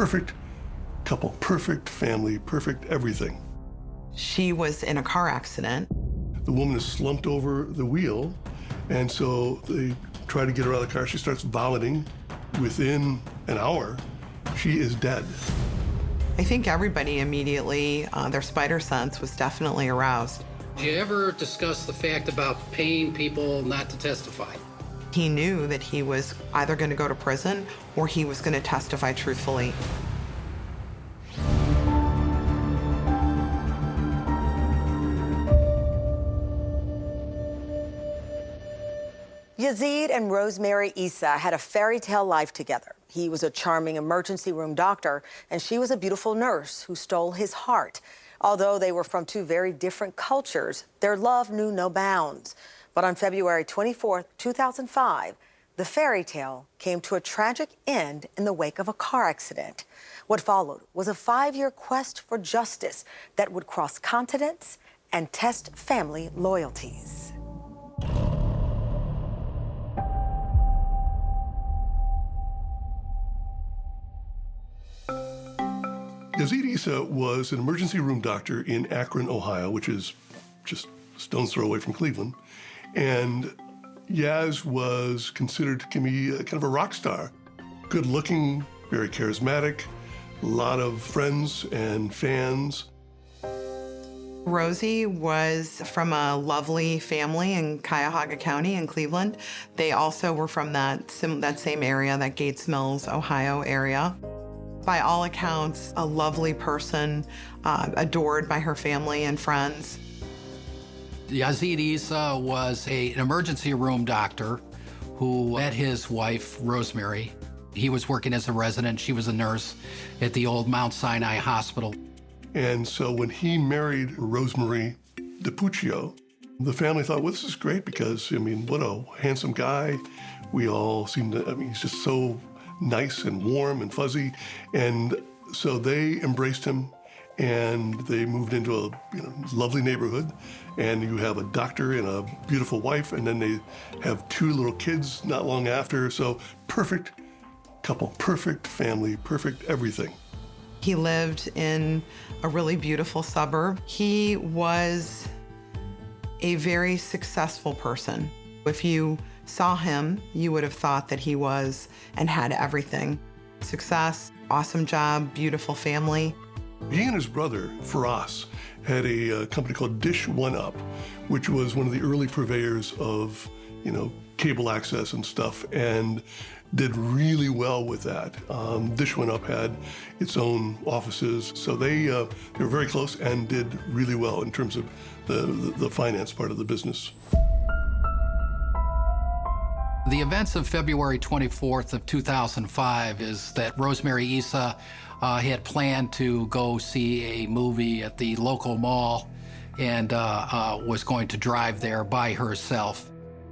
perfect couple, perfect family, perfect everything. She was in a car accident. The woman is slumped over the wheel, and so they try to get her out of the car. She starts vomiting. Within an hour, she is dead. I think everybody immediately, their spider sense was definitely aroused. Did you ever discuss the fact about paying people not to testify? He knew that he was either going to go to prison or he was going to testify truthfully. Yazid and Rosemarie Essa had a fairy tale life together. He was a charming emergency room doctor, and she was a beautiful nurse who stole his heart. Although they were from two very different cultures, their love knew no bounds. But on February 24th, 2005, the fairy tale came to a tragic end in the wake of a car accident. What followed was a 5-year quest for justice that would cross continents and test family loyalties. Yazid Essa was an emergency room doctor in Akron, Ohio, which is just a stone's throw away from Cleveland. And Yaz was considered to be kind of a rock star. Good looking, very charismatic, a lot of friends and fans. Rosie was from a lovely family in Cuyahoga County in Cleveland. They also were from that same area, that Gates Mills, Ohio area. By all accounts, a lovely person, adored by her family and friends. Yazid Essa was an emergency room doctor who met his wife, Rosemarie. He was working as a resident. She was a nurse at the old Mount Sinai Hospital. And so when he married Rosemarie DiPuccio, the family thought, well, this is great because, I mean, what a handsome guy. We all seem to, I mean, he's just so nice and warm and fuzzy. And so they embraced him and they moved into a lovely neighborhood. And you have a doctor and a beautiful wife, and then they have 2 little kids not long after. So perfect couple, perfect family, perfect everything. He lived in a really beautiful suburb. He was a very successful person. If you saw him, you would have thought that he was and had everything. Success, awesome job, beautiful family. He and his brother, Faraz, had a company called Dish One Up, which was one of the early purveyors of, cable access and stuff, and did really well with that. Dish One Up had its own offices, so they were very close and did really well in terms of the finance part of the business. The events of February 24th of 2005 is that Rosemarie Essa had planned to go see a movie at the local mall and was going to drive there by herself.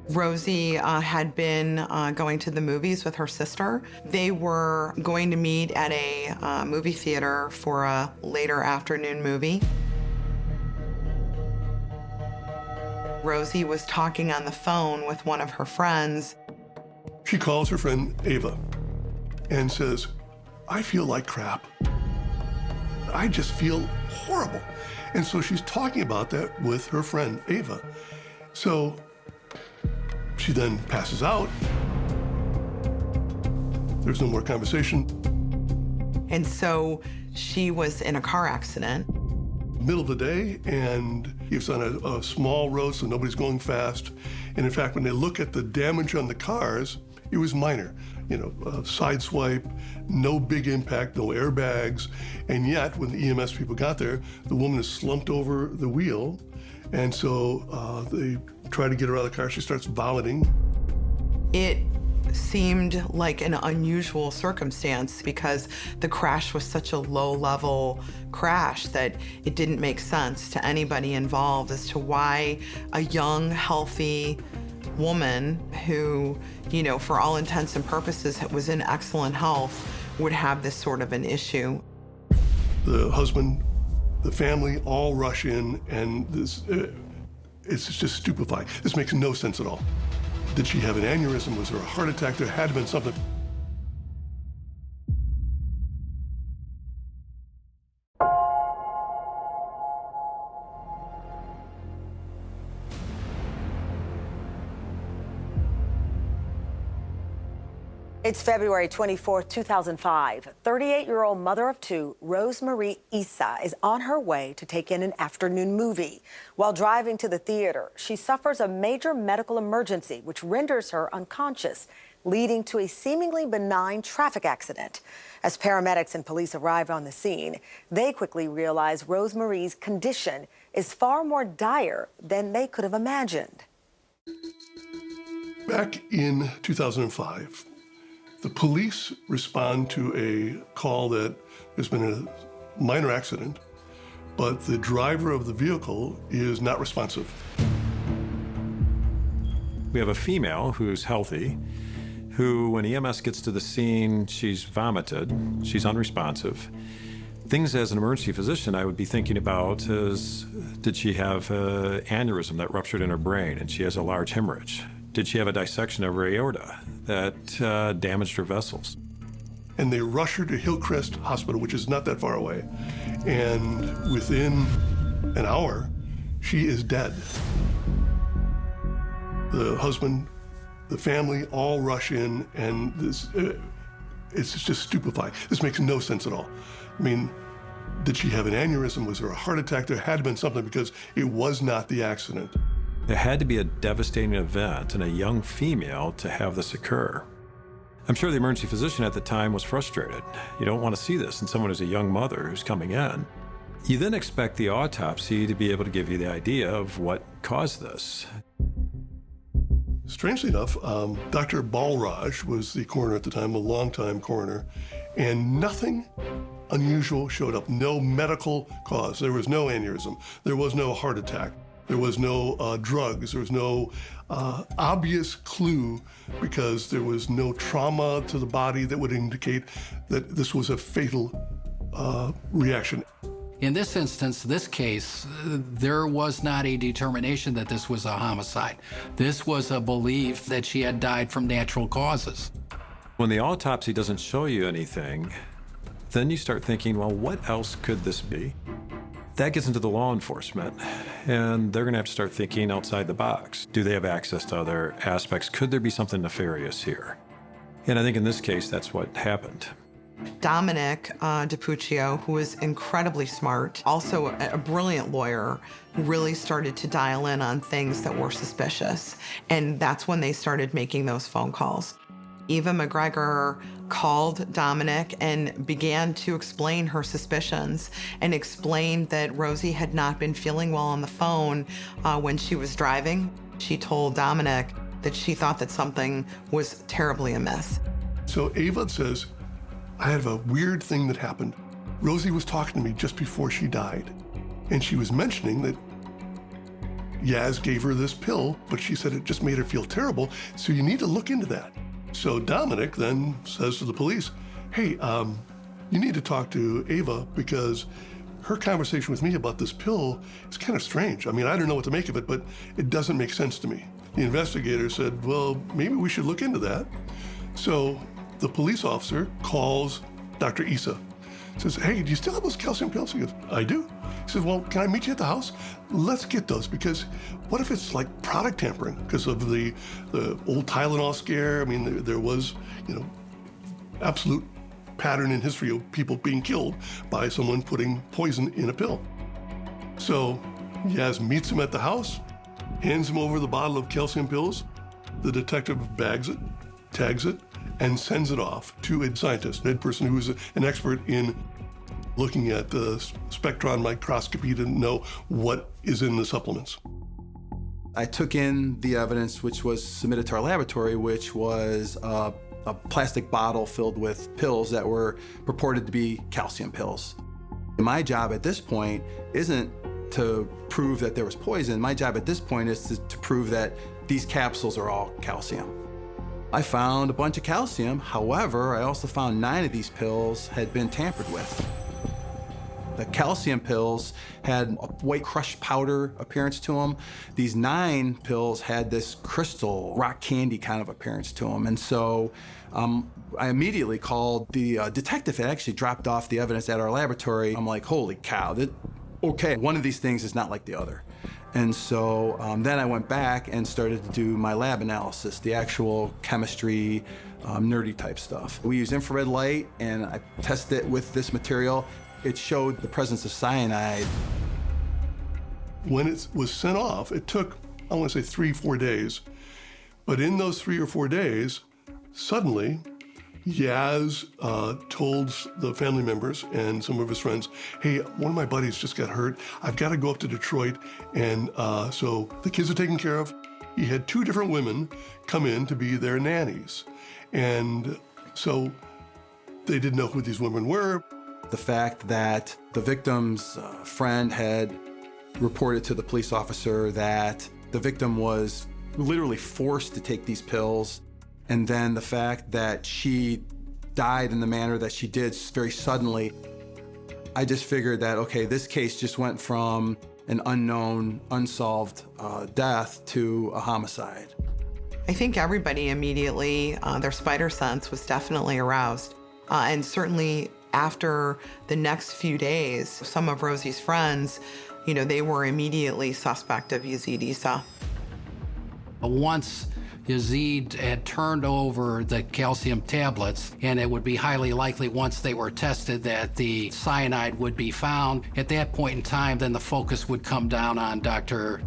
Rosie had been going to the movies with her sister. They were going to meet at a movie theater for a later afternoon movie. Rosie was talking on the phone with one of her friends. She calls her friend Ava and says, I feel like crap. I just feel horrible. And so she's talking about that with her friend Ava. So she then passes out. There's no more conversation. And so she was in a car accident. Middle of the day, and it's on a small road, so nobody's going fast. And in fact, when they look at the damage on the cars, it was minor. A side swipe, no big impact, no airbags. And yet, when the EMS people got there, the woman is slumped over the wheel. And so they try to get her out of the car. She starts vomiting. It seemed like an unusual circumstance because the crash was such a low-level crash that it didn't make sense to anybody involved as to why a young, healthy woman who, for all intents and purposes was in excellent health would have this sort of an issue. The husband, the family all rush in, and this, it's just stupefying. This makes no sense at all. Did she have an aneurysm? Was there a heart attack? There had to have been something. It's February 24, 2005. 38-year-old mother of two, Rosemarie Essa, is on her way to take in an afternoon movie. While driving to the theater, she suffers a major medical emergency, which renders her unconscious, leading to a seemingly benign traffic accident. As paramedics and police arrive on the scene, they quickly realize Rosemarie's condition is far more dire than they could have imagined. Back in 2005, the police respond to a call that there's been a minor accident, but the driver of the vehicle is not responsive. We have a female who's healthy, who, when EMS gets to the scene, she's vomited, she's unresponsive. Things as an emergency physician I would be thinking about is, did she have an aneurysm that ruptured in her brain and she has a large hemorrhage? Did she have a dissection of her aorta that damaged her vessels? And they rush her to Hillcrest Hospital, which is not that far away. And within an hour, she is dead. The husband, the family all rush in, and it's just stupefying. This makes no sense at all. I mean, did she have an aneurysm? Was there a heart attack? There had to have been something, because it was not the accident. There had to be a devastating event in a young female to have this occur. I'm sure the emergency physician at the time was frustrated. You don't want to see this in someone who's a young mother who's coming in. You then expect the autopsy to be able to give you the idea of what caused this. Strangely enough, Dr. Balraj was the coroner at the time, a longtime coroner, and nothing unusual showed up. No medical cause. There was no aneurysm. There was no heart attack. There was no drugs. There was no obvious clue, because there was no trauma to the body that would indicate that this was a fatal reaction. In this instance, this case, there was not a determination that this was a homicide. This was a belief that she had died from natural causes. When the autopsy doesn't show you anything, then you start thinking, well, what else could this be? That gets into the law enforcement, and they're gonna have to start thinking outside the box. Do they have access to other aspects? Could there be something nefarious here? And I think in this case, that's what happened. Dominic DiPuccio, who was incredibly smart, also a brilliant lawyer, really started to dial in on things that were suspicious. And that's when they started making those phone calls. Eva McGregor called Dominic and began to explain her suspicions, and explained that Rosie had not been feeling well on the phone when she was driving. She told Dominic that she thought that something was terribly amiss. So Ava says, I have a weird thing that happened. Rosie was talking to me just before she died, and she was mentioning that Yaz gave her this pill, but she said it just made her feel terrible, so you need to look into that. So Dominic then says to the police, hey, you need to talk to Ava, because her conversation with me about this pill is kind of strange. I mean, I don't know what to make of it, but it doesn't make sense to me. The investigator said, well, maybe we should look into that. So the police officer calls Dr. Essa, says, hey, do you still have those calcium pills? He goes, I do. He says, well, can I meet you at the house? Let's get those, because what if it's like product tampering because of the old Tylenol scare? I mean, there was, absolute pattern in history of people being killed by someone putting poison in a pill. So Yaz meets him at the house, hands him over the bottle of calcium pills. The detective bags it, tags it, and sends it off to a scientist, a person who's an expert in looking at the spectron microscopy to know what is in the supplements. I took in the evidence which was submitted to our laboratory, which was a plastic bottle filled with pills that were purported to be calcium pills. My job at this point isn't to prove that there was poison. My job at this point is to prove that these capsules are all calcium. I found a bunch of calcium. However, I also found 9 of these pills had been tampered with. The calcium pills had a white crushed powder appearance to them. These 9 pills had this crystal rock candy kind of appearance to them. And so I immediately called the detective that actually dropped off the evidence at our laboratory. I'm like, holy cow, okay, one of these things is not like the other. And so then I went back and started to do my lab analysis, the actual chemistry, nerdy type stuff. We use infrared light, and I tested it with this material. It showed the presence of cyanide. When it was sent off, it took, I want to say 3-4 days. But in those 3 or 4 days, suddenly, Yaz told the family members and some of his friends, hey, one of my buddies just got hurt. I've got to go up to Detroit. And so the kids are taken care of. He had 2 different women come in to be their nannies. And so they didn't know who these women were. The fact that the victim's friend had reported to the police officer that the victim was literally forced to take these pills, and then the fact that she died in the manner that she did very suddenly, I just figured that, okay, this case just went from an unknown, unsolved death to a homicide. I think everybody immediately, their spider sense was definitely aroused. And certainly after the next few days, some of Rosie's friends, they were immediately suspect of Yazid Issa. Once Yazid had turned over the calcium tablets, and it would be highly likely once they were tested that the cyanide would be found. At that point in time, then the focus would come down on Dr.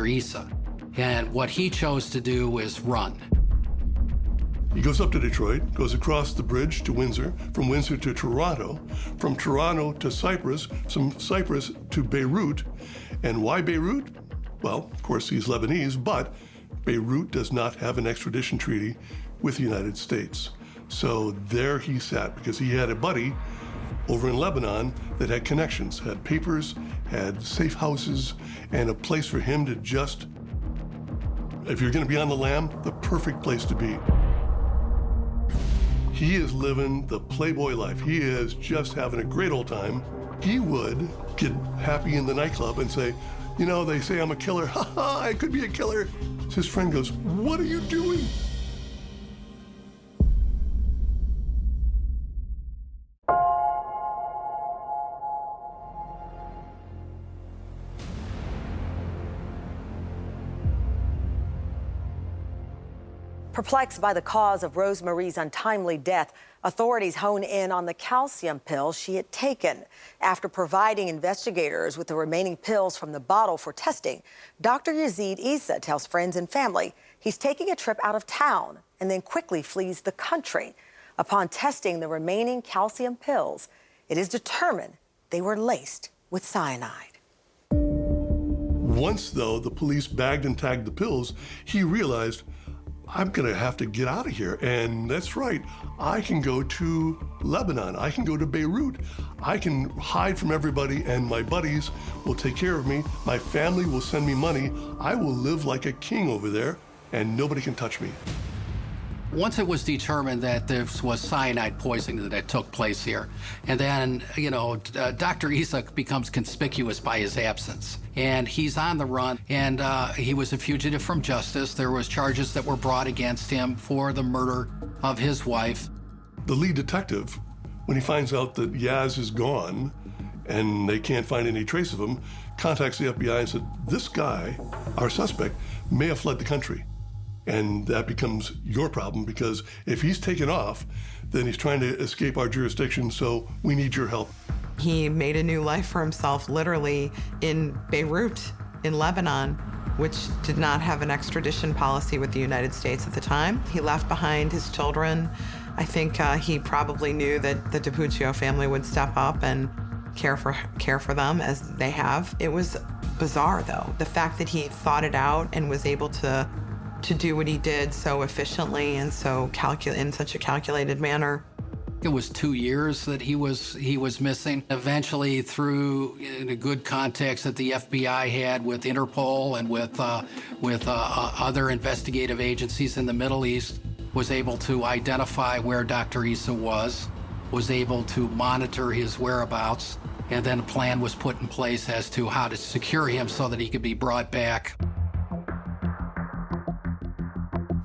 Issa. And what he chose to do is run. He goes up to Detroit, goes across the bridge to Windsor, from Windsor to Toronto, from Toronto to Cyprus, from Cyprus to Beirut. And why Beirut? Well, of course, he's Lebanese, but Beirut does not have an extradition treaty with the United States. So there he sat because he had a buddy over in Lebanon that had connections, had papers, had safe houses, and a place for him to just, if you're going to be on the lam, the perfect place to be. He is living the playboy life. He is just having a great old time. He would get happy in the nightclub and say, they say I'm a killer. Ha ha, I could be a killer. His friend goes, what are you doing? Perplexed by the cause of Rosemarie's untimely death, authorities hone in on the calcium pills she had taken. After providing investigators with the remaining pills from the bottle for testing, Dr. Yazid Issa tells friends and family he's taking a trip out of town and then quickly flees the country. Upon testing the remaining calcium pills, it is determined they were laced with cyanide. Once, though, the police bagged and tagged the pills, he realized, I'm gonna have to get out of here. And that's right, I can go to Lebanon, I can go to Beirut, I can hide from everybody and my buddies will take care of me, my family will send me money, I will live like a king over there and nobody can touch me. Once it was determined that this was cyanide poisoning that took place here, and then, Dr. Issa becomes conspicuous by his absence. And he's on the run, and he was a fugitive from justice. There was charges that were brought against him for the murder of his wife. The lead detective, when he finds out that Yaz is gone and they can't find any trace of him, contacts the FBI and said, this guy, our suspect, may have fled the country. And that becomes your problem because if he's taken off, then he's trying to escape our jurisdiction, so we need your help. He made a new life for himself literally in Beirut, in Lebanon, which did not have an extradition policy with the United States at the time. He left behind his children. I think he probably knew that the DiPuccio family would step up and care for them as they have. It was bizarre, though. The fact that he thought it out and was able to do what he did so efficiently and so in such a calculated manner. It was 2 years that he was missing. Eventually, through good contacts that the FBI had with Interpol and with other investigative agencies in the Middle East, was able to identify where Dr. Issa was able to monitor his whereabouts, and then a plan was put in place as to how to secure him so that he could be brought back.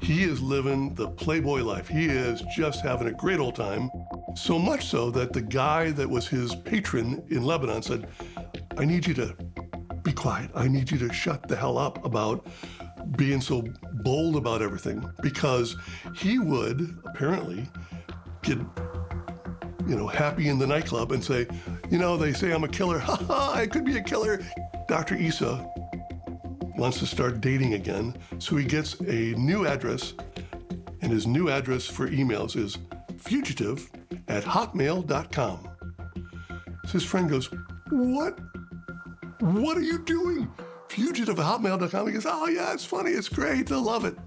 He is living the playboy life. He is just having a great old time. So much so that the guy that was his patron in Lebanon said, I need you to be quiet. I need you to shut the hell up about being so bold about everything, because he would apparently get, happy in the nightclub and say, they say I'm a killer. Ha ha, I could be a killer. Dr. Essa wants to start dating again, so he gets a new address, and his new address for emails is fugitive@hotmail.com. So his friend goes, what? What are you doing? Fugitive@hotmail.com. He goes, oh yeah, it's funny, it's great, they'll love it.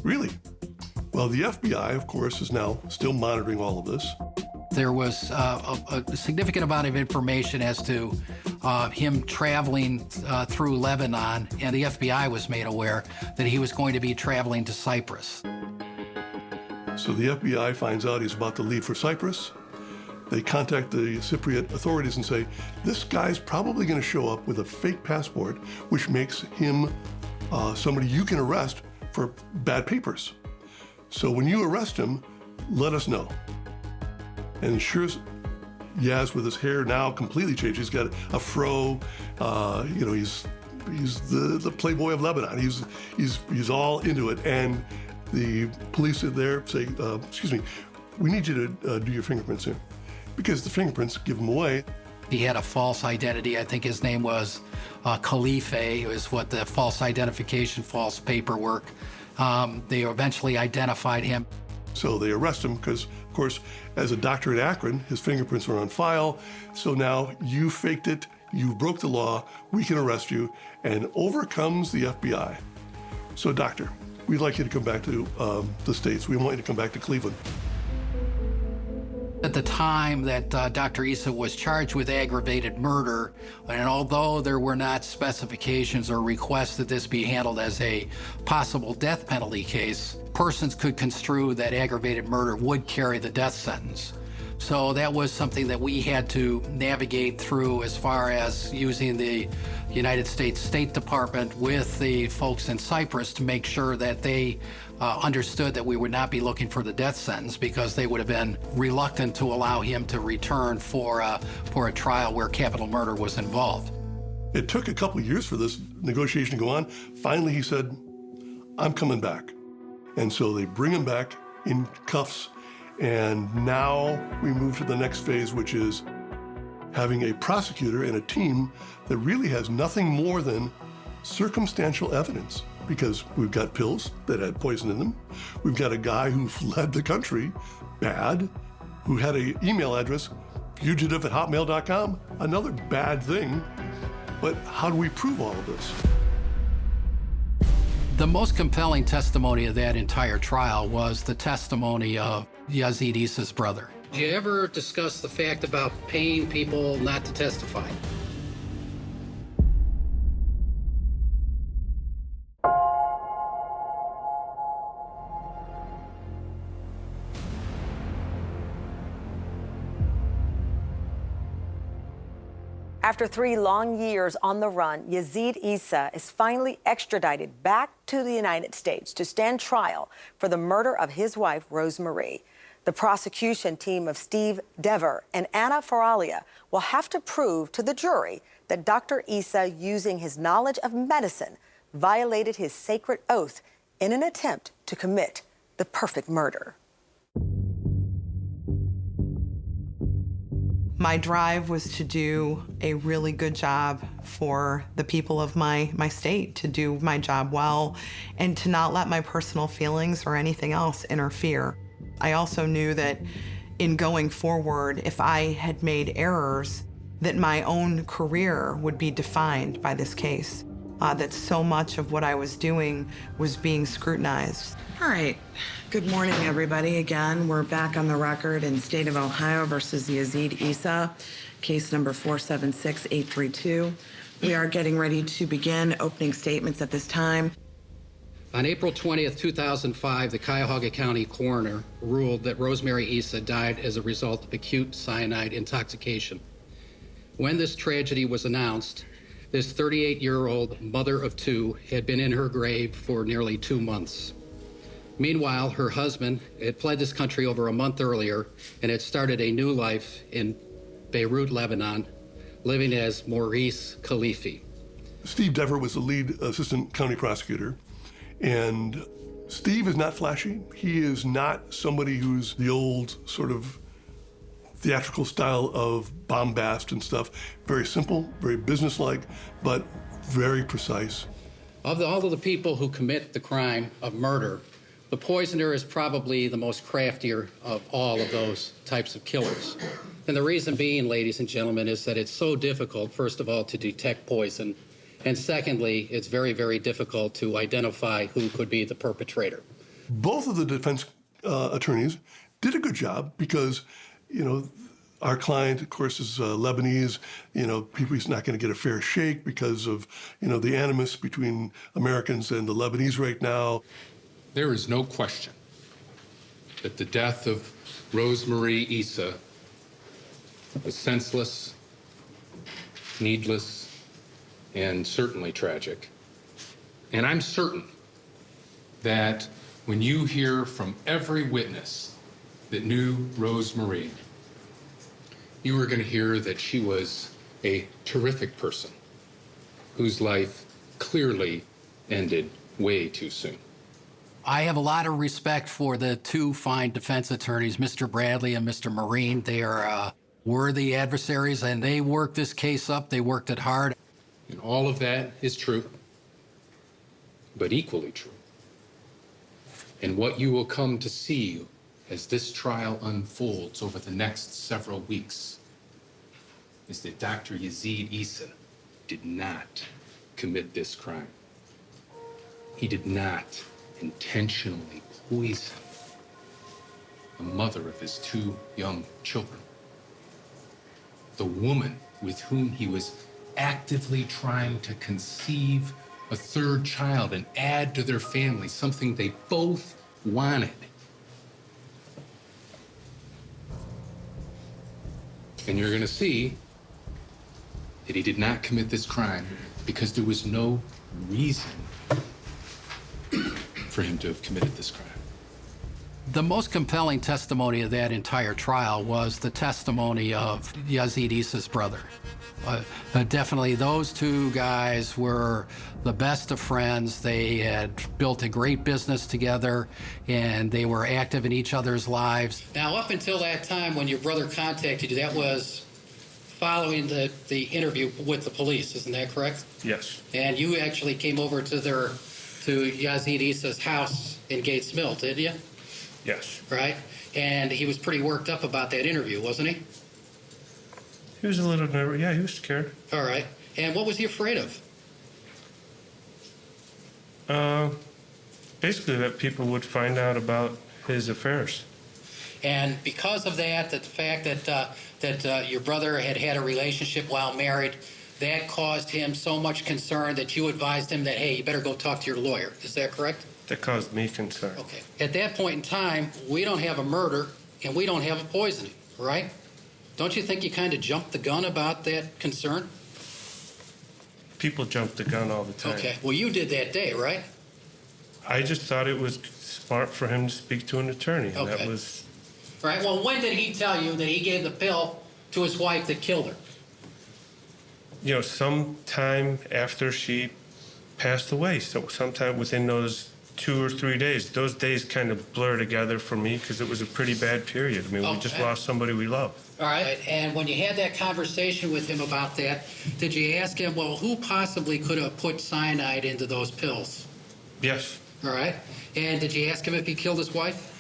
Really? Well, the FBI, of course, is now still monitoring all of this. There was a significant amount of information as to him traveling through Lebanon, and the FBI was made aware that he was going to be traveling to Cyprus. So the FBI finds out he's about to leave for Cyprus. They contact the Cypriot authorities and say, this guy's probably going to show up with a fake passport, which makes him somebody you can arrest for bad papers. So when you arrest him, let us know. And sure as Yaz, with his hair now completely changed, he's got a fro, he's the playboy of Lebanon. He's all into it. And the police are there say, excuse me, we need you to do your fingerprints here, because the fingerprints give him away. He had a false identity. I think his name was Khalife, is what the false identification, false paperwork. They eventually identified him. So they arrest him because, of course, as a doctor at Akron, his fingerprints are on file. So now you faked it, you broke the law, we can arrest you, and over comes the FBI. So doctor, we'd like you to come back to the States. We want you to come back to Cleveland. At the time that Dr. Essa was charged with aggravated murder, and although there were not specifications or requests that this be handled as a possible death penalty case, persons could construe that aggravated murder would carry the death sentence. So that was something that we had to navigate through as far as using the United States State Department with the folks in Cyprus to make sure that they understood that we would not be looking for the death sentence, because they would have been reluctant to allow him to return for a trial where capital murder was involved. It took a couple of years for this negotiation to go on. Finally, he said, I'm coming back. And so they bring him back in cuffs. And now we move to the next phase, which is having a prosecutor and a team that really has nothing more than circumstantial evidence, because we've got pills that had poison in them. We've got a guy who fled the country, bad, who had an email address, fugitive@hotmail.com, another bad thing. But how do we prove all of this? The most compelling testimony of that entire trial was the testimony of Yazid Issa's brother. Did you ever discuss the fact about paying people not to testify? After 3 long years on the run, Yazid Essa is finally extradited back to the United States to stand trial for the murder of his wife, Rosemarie. The prosecution team of Steve Dever and Anna Faralia will have to prove to the jury that Dr. Essa, using his knowledge of medicine, violated his sacred oath in an attempt to commit the perfect murder. My drive was to do a really good job for the people of my state, to do my job well, and to not let my personal feelings or anything else interfere. I also knew that in going forward, if I had made errors, that my own career would be defined by this case, that so much of what I was doing was being scrutinized. All right, good morning, everybody. Again, we're back on the record in State of Ohio versus Yazid Essa, case number 476832. We are getting ready to begin opening statements at this time. On April 20th, 2005, the Cuyahoga County coroner ruled that Rosemarie Essa died as a result of acute cyanide intoxication. When this tragedy was announced, this 38-year-old mother of 2 had been in her grave for nearly 2 months. Meanwhile, her husband had fled this country over a month earlier and had started a new life in Beirut, Lebanon, living as Maurice Khalife. Steve Dever was the lead assistant county prosecutor, and Steve is not flashy. He is not somebody who's the old sort of theatrical style of bombast and stuff. Very simple, very businesslike, but very precise. Of all of the people who commit the crime of murder, the poisoner is probably the most craftier of all of those types of killers. And the reason being, ladies and gentlemen, is that it's so difficult, first of all, to detect poison. And secondly, it's very, very difficult to identify who could be the perpetrator. Both of the defense attorneys did a good job because, our client, of course, is Lebanese. He's not going to get a fair shake because of, the animus between Americans and the Lebanese right now. There is no question that the death of Rosemarie Essa was senseless, needless, and certainly tragic. And I'm certain that when you hear from every witness that knew Rosemarie, you are going to hear that she was a terrific person whose life clearly ended way too soon. I have a lot of respect for the two fine defense attorneys, Mr. Bradley and Mr. Marine. They are worthy adversaries, and they worked this case up. They worked it hard. And all of that is true, but equally true. And what you will come to see as this trial unfolds over the next several weeks is that Dr. Yazid Essa did not commit this crime. He did not intentionally poison the mother of his two young children. The woman with whom he was actively trying to conceive a third child and add to their family, something they both wanted. And you're going to see that he did not commit this crime because there was no reason for him to have committed this crime. The most compelling testimony of that entire trial was the testimony of Yazid Issa's brother. Definitely, those two guys were the best of friends. They had built a great business together, and they were active in each other's lives. Now, up until that time when your brother contacted you, that was following the interview with the police, isn't that correct? Yes. And you actually came over to Yazid Issa's house in Gates Mill, did you? Yes. Right? And he was pretty worked up about that interview, wasn't he? He was a little nervous. Yeah, he was scared. All right. And what was he afraid of? Basically that people would find out about his affairs. And because of that, the fact that your brother had a relationship while married, that caused him so much concern that you advised him that, hey, you better go talk to your lawyer. Is that correct? That caused me concern. Okay. At that point in time, we don't have a murder and we don't have a poisoning, right? Don't you think you kind of jumped the gun about that concern? People jump the gun all the time. Okay. Well, you did that day, right? I just thought it was smart for him to speak to an attorney. And Okay. that was... All right. Well, when did he tell you that he gave the pill to his wife that killed her? Sometime after she passed away. So sometime within those 2 or 3 days. Those days kind of blur together for me because it was a pretty bad period. I mean, we just lost somebody we loved. All right. And when you had that conversation with him about that, did you ask him, well, who possibly could have put cyanide into those pills? Yes. All right. And did you ask him if he killed his wife?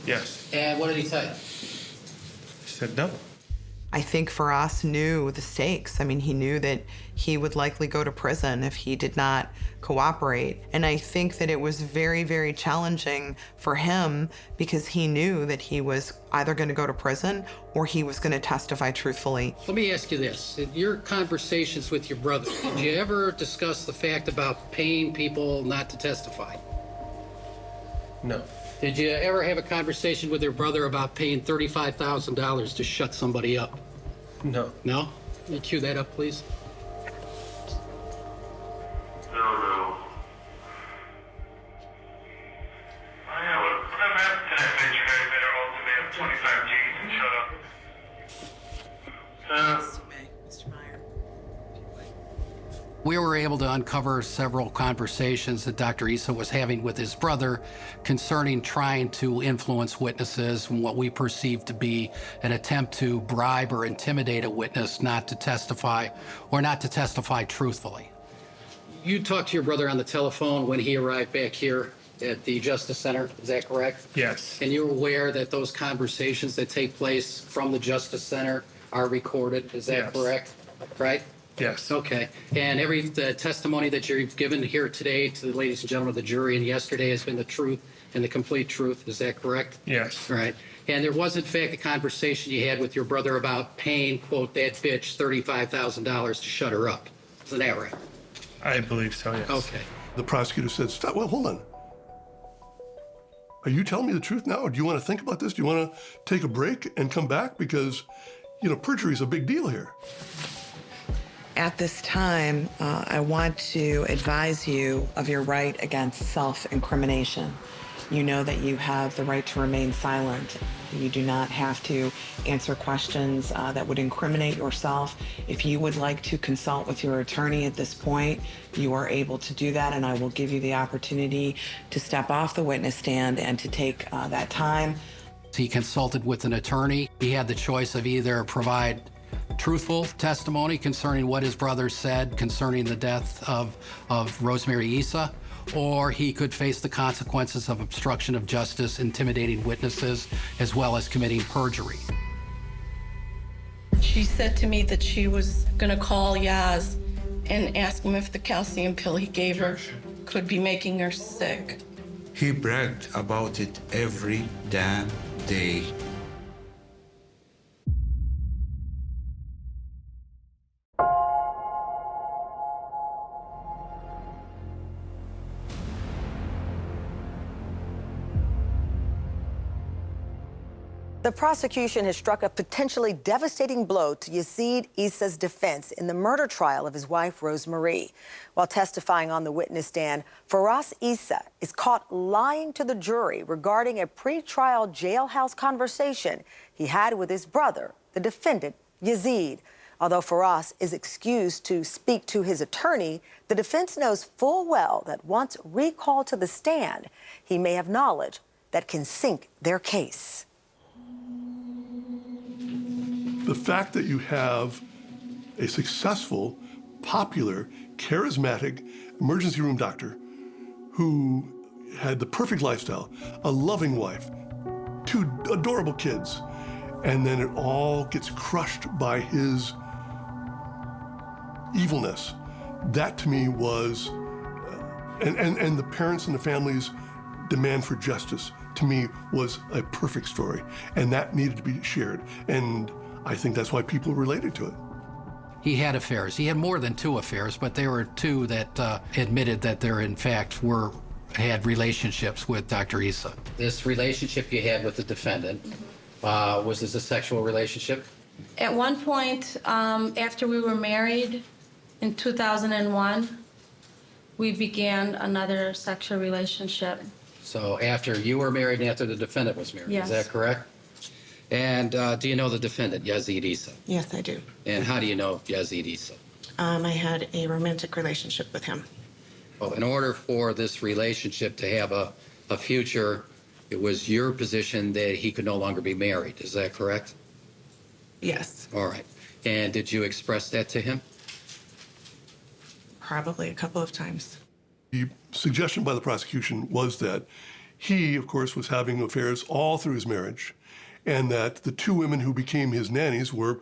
Yes. And what did he tell you? He said no. I think for us knew the stakes. I mean, he knew that he would likely go to prison if he did not cooperate. And I think that it was very, very challenging for him because he knew that he was either going to go to prison or he was going to testify truthfully. Let me ask you this. In your conversations with your brother, did you ever discuss the fact about paying people not to testify? No. Did you ever have a conversation with your brother about paying $35,000 to shut somebody up? No. No? Let me cue that up, please. No. I have what I'm asking is that you guys better ultimately have 25 G's and shut up. Mr. Meyer. We we were able to uncover several conversations that Dr. Essa was having with his brother concerning trying to influence witnesses and what we perceived to be an attempt to bribe or intimidate a witness not to testify or not to testify truthfully. You talked to your brother on the telephone when he arrived back here at the Justice Center, is that correct? Yes. And you're aware that those conversations that take place from the Justice Center are recorded, is that Yes. correct? Right? Yes. Okay. And the testimony that you've given here today to the ladies and gentlemen of the jury and yesterday has been the truth and the complete truth, is that correct? Yes. Right. And there was, in fact, a conversation you had with your brother about paying, quote, that bitch $35,000 to shut her up. Isn't that right? I believe so, yes. Okay. The prosecutor said, "Stop, well, hold on. Are you telling me the truth now, or do you want to think about this? Do you want to take a break and come back? Because, you know, perjury is a big deal here." At this time, I want to advise you of your right against self-incrimination. You know that you have the right to remain silent. You do not have to answer questions that would incriminate yourself. If you would like to consult with your attorney at this point, you are able to do that, and I will give you the opportunity to step off the witness stand and to take that time. He consulted with an attorney. He had the choice of either provide truthful testimony concerning what his brother said concerning the death of Rosemarie Essa, or he could face the consequences of obstruction of justice, intimidating witnesses, as well as committing perjury. She said to me that she was going to call Yaz and ask him if the calcium pill he gave her could be making her sick. He bragged about it every damn day. The prosecution has struck a potentially devastating blow to Yazid Issa's defense in the murder trial of his wife, Rosemarie. While testifying on the witness stand, Faraz Issa is caught lying to the jury regarding a pre-trial jailhouse conversation he had with his brother, the defendant, Yazid. Although Faraz is excused to speak to his attorney, the defense knows full well that once recalled to the stand, he may have knowledge that can sink their case. The fact that you have a successful, popular, charismatic emergency room doctor who had the perfect lifestyle, a loving wife, 2 adorable kids, and then it all gets crushed by his evilness, that to me was, and the parents and the family's demand for justice, to me was a perfect story, and that needed to be shared. And I think that's why people related to it. He had affairs. He had more than 2 affairs, but there were 2 that admitted that there, in fact, had relationships with Dr. Essa. This relationship you had with the defendant, was this a sexual relationship? At one point, after we were married in 2001, we began another sexual relationship. So after you were married and after the defendant was married, Yes. Is that correct? And do you know the defendant, Yazid Essa? Yes, I do. And how do you know Yazid Essa? I had a romantic relationship with him. Well, in order for this relationship to have a future, it was your position that he could no longer be married. Is that correct? Yes, All right. And did you express that to him? probably a couple of times. The suggestion by the prosecution was that he, of course, was having affairs all through his marriage, and that the 2 women who became his nannies were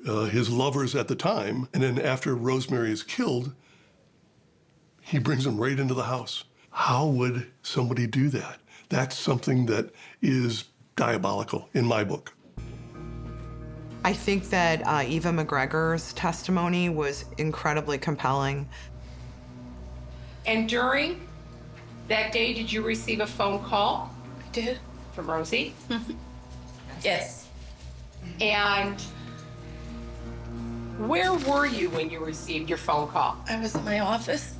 his lovers at the time. And then after Rosemarie is killed, he brings them right into the house. How would somebody do that? That's something that is diabolical in my book. I think that Eva McGregor's testimony was incredibly compelling. And during that day, did you receive a phone call I did? from Rosie? Yes. And where were you when you received your phone call? I was in my office.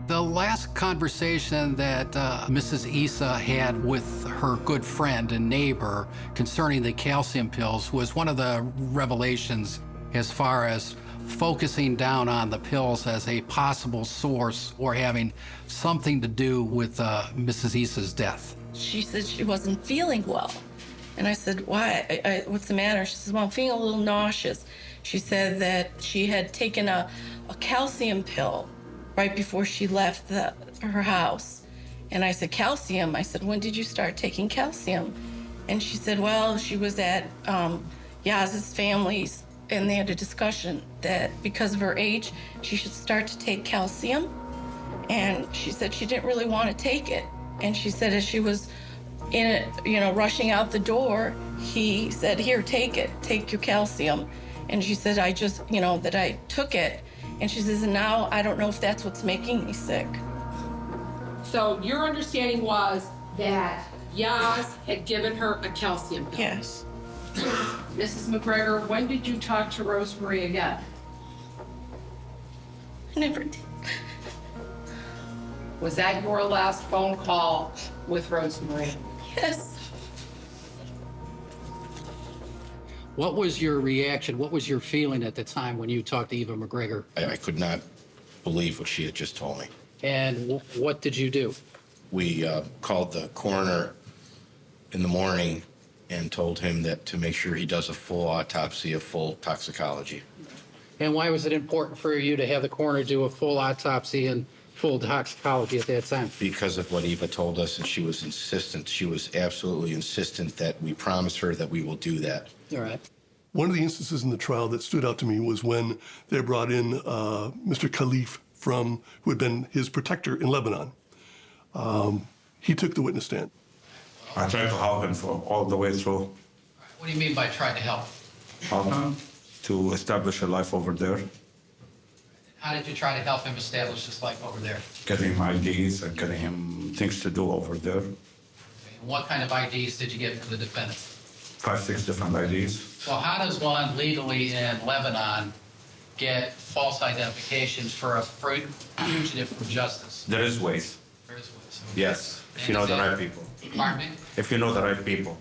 The last conversation that Mrs. Essa had with her good friend and neighbor concerning the calcium pills was one of the revelations as far as focusing down on the pills as a possible source or having something to do with Mrs. Issa's death. She said she wasn't feeling well. And I said, why? What's the matter? She said, well, I'm feeling a little nauseous. She said that she had taken a calcium pill right before she left her house. And I said, calcium? I said, when did you start taking calcium? And she said, well, she was at Yaz's family's, and they had a discussion that because of her age, she should start to take calcium. And she said she didn't really want to take it. And she said as she was in it, rushing out the door, he said, here, take it, take your calcium. And she said, I just, that I took it. And she says, now I don't know if that's what's making me sick. So your understanding was that Yaz had given her a calcium pill? Yes. Mrs. McGregor, when did you talk to Rosemarie again? I never did. Was that your last phone call with Rosemarie? Yes. What was your reaction? What was your feeling at the time when you talked to Eva McGregor? I could not believe what she had just told me. And what did you do? We called the coroner in the morning and told him that to make sure he does a full autopsy, a full toxicology. And why was it important for you to have the coroner do a full autopsy and full toxicology at that time? Because of what Eva told us, and she was insistent. She was absolutely insistent that we promise her that we will do that. All right. One of the instances in the trial that stood out to me was when they brought in Mr. Khalif who had been his protector in Lebanon. He took the witness stand. I tried to help him for all the way through. What do you mean by trying to help? Help him to establish a life over there, How did you try to help him establish his life over there? getting him IDs and getting him things to do over there. And what kind of IDs did you get from the defendant? 5, 6 different IDs. So how does one legally in Lebanon get false identifications for a fugitive from justice? There is ways. There is ways. Yes, if you know the right people. Pardon me? If you know the right people.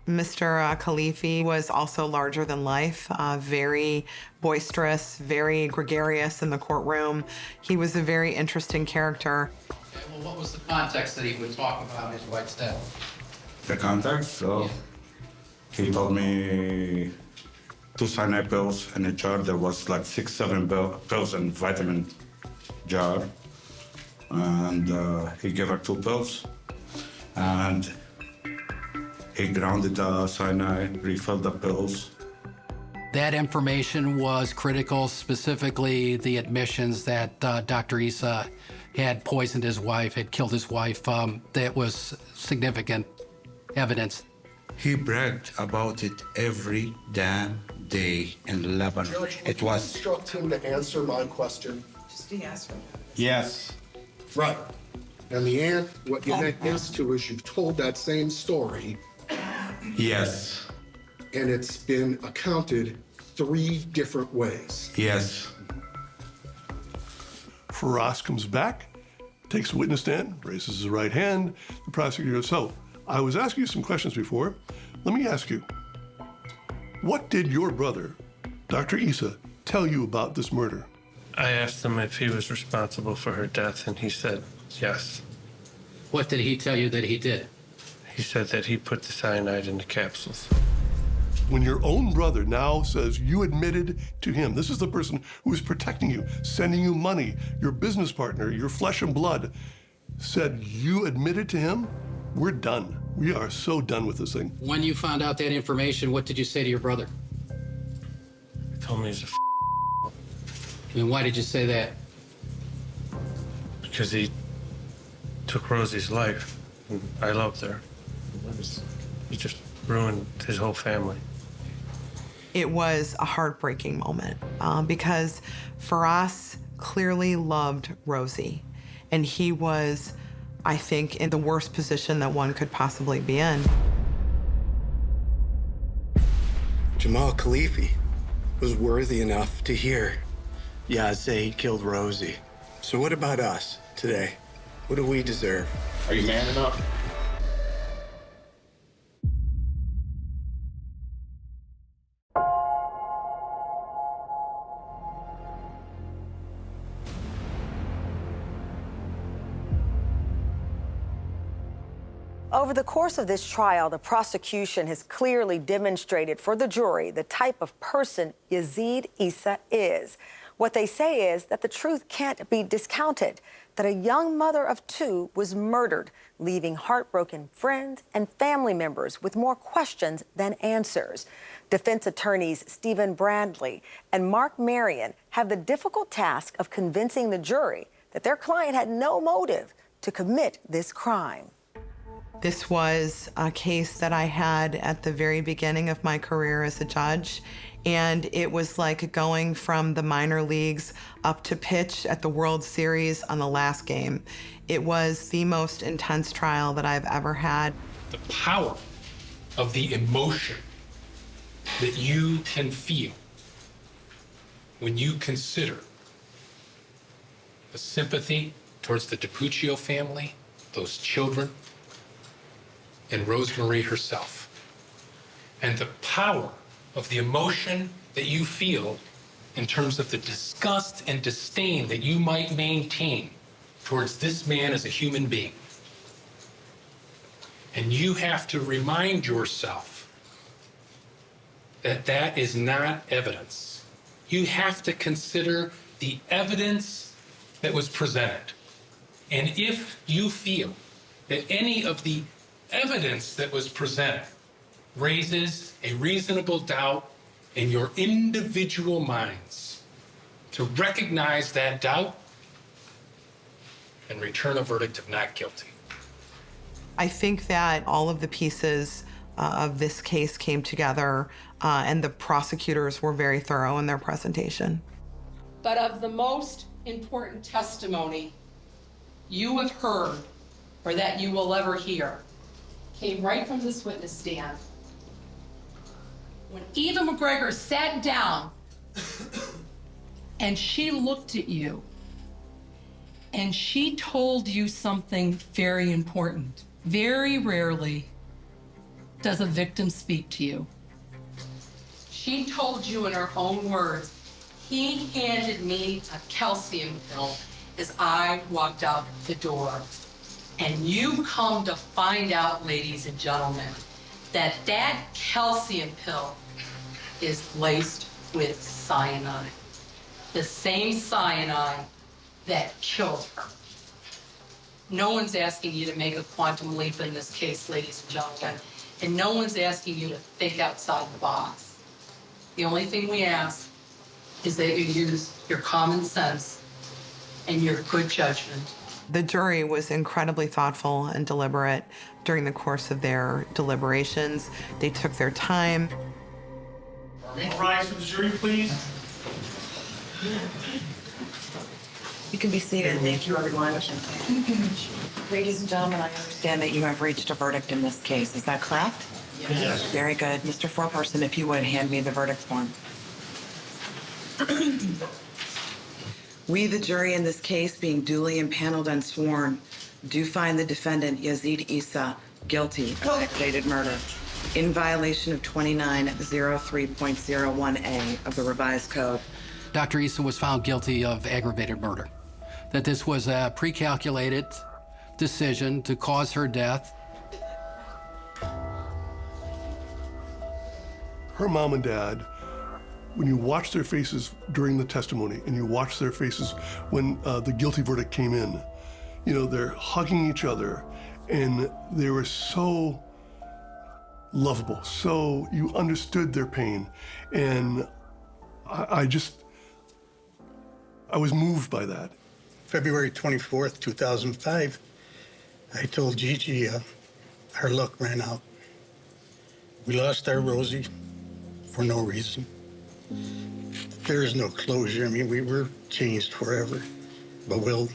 Mr. Khalifi was also larger than life, very boisterous, very gregarious in the courtroom. He was a very interesting character. Okay, well, what was the context that he would talk about his wife's death? The context, so he told me 2 cyanide pills in a jar. There was like 6, 7 pills in vitamin jar. And he gave her 2 pills. And he grounded the cyanide, refilled the pills. That information was critical, specifically the admissions that Dr. Essa had poisoned his wife, had killed his wife. That was significant evidence. He bragged about it every damn day in Lebanon. Judge, It would was. you instruct him to answer my question? Just the answer. Yes. Right. And what the answer to is you've told that same story, Yes. and it's been accounted 3 different ways. Yes. Faraz comes back, takes a witness stand, raises his right hand. The prosecutor says, so, I was asking you some questions before. Let me ask you, what did your brother, Dr. Essa, tell you about this murder? I asked him if he was responsible for her death, and he said yes. What did he tell you that he did? He said that he put the cyanide in the capsules. When your own brother now says you admitted to him, this is the person who is protecting you, sending you money, your business partner, your flesh and blood, said you admitted to him, we're done. We are so done with this thing. When you found out that information, what did you say to your brother? He told me he's a And why did you say that? because he took Rosie's life. And I loved her. He just ruined his whole family. It was a heartbreaking moment because Faraz clearly loved Rosie, and he was, I think, in the worst position that one could possibly be in. Jamal Khalifi was worthy enough to hear Yaz say he killed Rosie. So what about us today? What do we deserve? Are you man enough? Over the course of this trial, the prosecution has clearly demonstrated for the jury the type of person Yazid Essa is. What they say is that the truth can't be discounted, that a young mother of two was murdered, leaving heartbroken friends and family members with more questions than answers. Defense attorneys Stephen Bradley and Mark Marion have the difficult task of convincing the jury that their client had no motive to commit this crime. This was a case that I had at the very beginning of my career as a judge, and it was like going from the minor leagues up to pitch at the World Series on the last game. It was the most intense trial that I've ever had. The power of the emotion that you can feel when you consider the sympathy towards the DiPuccio family, those children, and Rosemarie herself, and the power of the emotion that you feel in terms of the disgust and disdain that you might maintain towards this man as a human being. And you have to remind yourself that that is not evidence. You have to consider the evidence that was presented. And if you feel that any of the evidence that was presented raises a reasonable doubt in your individual minds, to recognize that doubt and return a verdict of not guilty. I think that all of the pieces of this case came together, and the prosecutors were very thorough in their presentation. But of the most important testimony you have heard, or that you will ever hear, came right from this witness stand. When Eva McGregor sat down and she looked at you and she told you something very important. Very rarely does a victim speak to you. She told you in her own words, he handed me a calcium pill as I walked out the door. And you come to find out, ladies and gentlemen, that that calcium pill is laced with cyanide. The same cyanide that killed her. No one's asking you to make a quantum leap in this case, ladies and gentlemen, and no one's asking you to think outside the box. The only thing we ask is that you use your common sense and your good judgment. The jury was incredibly thoughtful and deliberate during the course of their deliberations. They took their time. All rise for the jury, please. You can be seated. Thank you, everyone. Ladies and gentlemen, I understand that you have reached a verdict in this case. Is that correct? Yes. Very good. Mr. Foreperson, if you would, hand me the verdict form. We, the jury in this case, being duly impaneled and sworn, do find the defendant, Yazid Essa, guilty of aggravated murder in violation of 2903.01A of the revised code. Dr. Essa was found guilty of aggravated murder, that this was a pre-calculated decision to cause her death. Her mom and dad, when you watch their faces during the testimony and you watch their faces when the guilty verdict came in, you know, they're hugging each other and they were so lovable. So you understood their pain. And I was moved by that. February 24th, 2005, I told Gigi our luck ran out. We lost our Rosie for no reason. There is no closure. I mean, we were changed forever, but we'll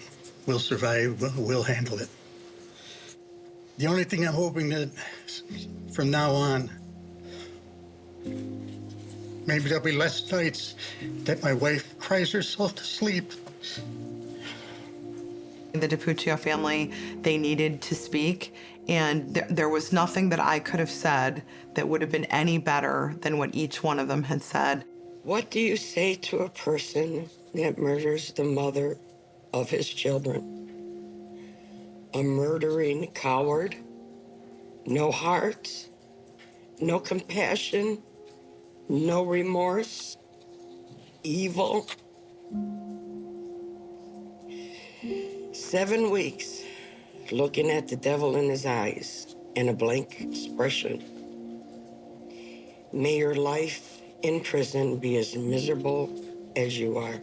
survive. We'll handle it. The only thing I'm hoping that from now on, maybe there'll be less nights that my wife cries herself to sleep. The DiPuccio family, they needed to speak, and there was nothing that I could have said that would have been any better than what each one of them had said. What do you say to a person that murders the mother of his children? A murdering coward? No heart, no compassion, no remorse, evil. 7 weeks looking at the devil in his eyes and a blank expression. May your life in prison be as miserable as you are.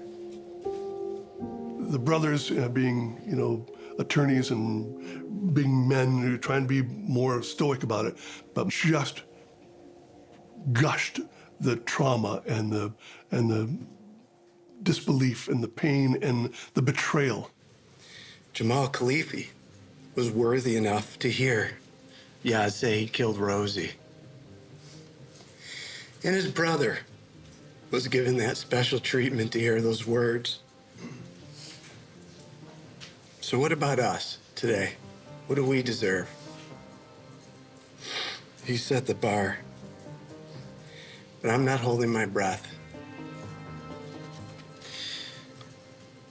The brothers being, attorneys and being men who are trying to be more stoic about it, but just gushed the trauma and the disbelief and the pain and the betrayal. Jamal Khalifi was worthy enough to hear Yazzie killed Rosie. And his brother was given that special treatment to hear those words. So what about us today? What do we deserve? He set the bar, but I'm not holding my breath.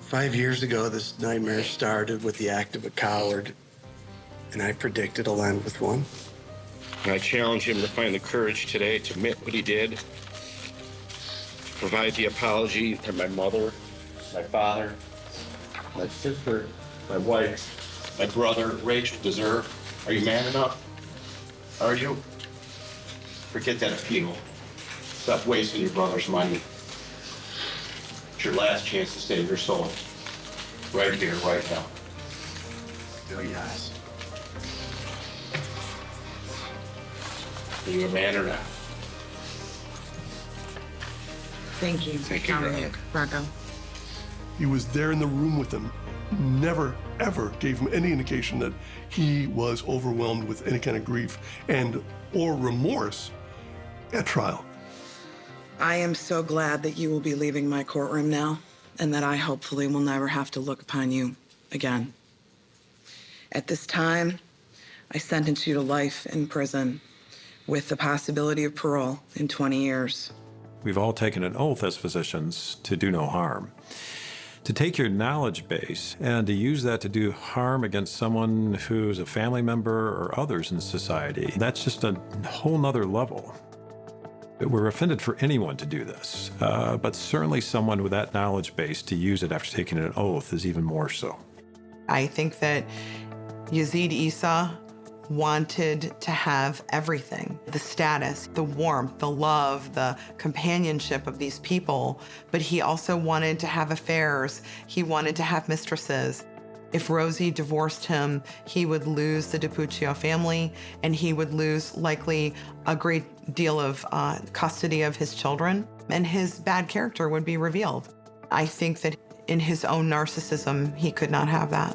5 years ago, this nightmare started with the act of a coward, and I predicted it'll end with one. And I challenge him to find the courage today to admit what he did, to provide the apology that my mother, my father, my sister, my wife, my brother, Rachel deserve. Are you man enough? Are you? Forget that appeal. Stop wasting your brother's money. It's your last chance to save your soul. Right here, right now. Oh, yes. Are you a man or not? Thank you. Thank you, Rocco. He was there in the room with him. Never, ever gave him any indication that he was overwhelmed with any kind of grief or remorse at trial. I am so glad that you will be leaving my courtroom now, and that I hopefully will never have to look upon you again. At this time, I sentence you to life in prison with the possibility of parole in 20 years. We've all taken an oath as physicians to do no harm. To take your knowledge base and to use that to do harm against someone who's a family member or others in society, that's just a whole nother level. We're offended for anyone to do this, but certainly someone with that knowledge base to use it after taking an oath is even more so. I think that Yazzie Essa wanted to have everything, the status, the warmth, the love, the companionship of these people, but he also wanted to have affairs. He wanted to have mistresses. If Rosie divorced him, he would lose the DiPuccio family, and he would lose likely a great deal of custody of his children, and his bad character would be revealed. I think that in his own narcissism, he could not have that.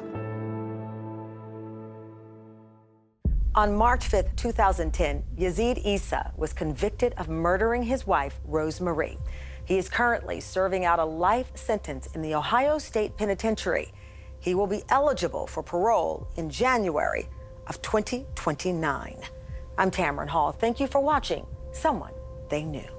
On March 5th, 2010, Yazzie Essa was convicted of murdering his wife, Rosemarie. He is currently serving out a life sentence in the Ohio State Penitentiary. He will be eligible for parole in January of 2029. I'm Tamron Hall. Thank you for watching Someone They Knew.